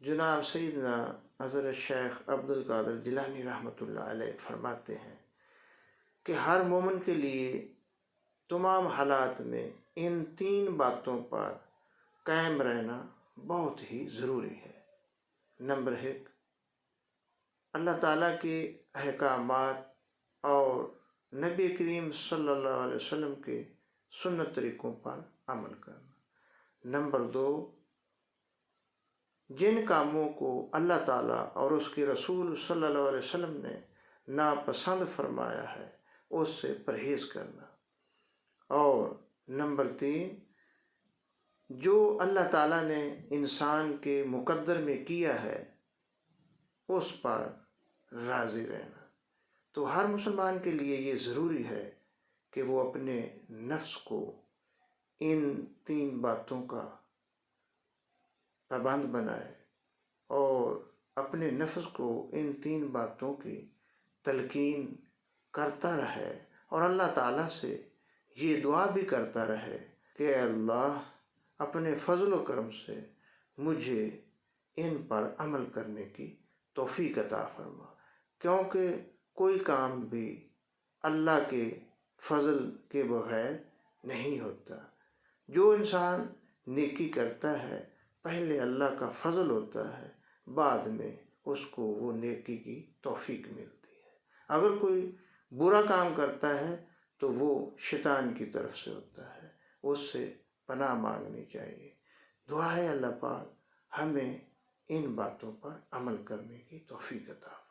جناب سیدنا حضرت شیخ عبد القادر جیلانی رحمۃ اللہ علیہ فرماتے ہیں کہ ہر مومن کے لیے تمام حالات میں ان 3 باتوں پر قائم رہنا بہت ہی ضروری ہے۔ نمبر 1، اللہ تعالیٰ کے احکامات اور نبی کریم صلی اللہ علیہ وسلم کے سنت طریقوں پر عمل کرنا۔ نمبر 2، جن کاموں کو اللہ تعالیٰ اور اس کے رسول صلی اللہ علیہ وسلم نے ناپسند فرمایا ہے اس سے پرہیز کرنا۔ اور نمبر 3، جو اللہ تعالیٰ نے انسان کے مقدر میں کیا ہے اس پر راضی رہنا۔ تو ہر مسلمان کے لیے یہ ضروری ہے کہ وہ اپنے نفس کو ان 3 باتوں کا پابند بنائے اور اپنے نفس کو ان 3 باتوں کی تلقین کرتا رہے، اور اللہ تعالیٰ سے یہ دعا بھی کرتا رہے کہ اے اللہ اپنے فضل و کرم سے مجھے ان پر عمل کرنے کی توفیق عطا فرما، کیونکہ کوئی کام بھی اللہ کے فضل کے بغیر نہیں ہوتا۔ جو انسان نیکی کرتا ہے پہلے اللہ کا فضل ہوتا ہے، بعد میں اس کو وہ نیکی کی توفیق ملتی ہے۔ اگر کوئی برا کام کرتا ہے تو وہ شیطان کی طرف سے ہوتا ہے، اس سے پناہ مانگنی چاہیے۔ دعا ہے اللہ پاک ہمیں ان باتوں پر عمل کرنے کی توفیق عطا فرمائے۔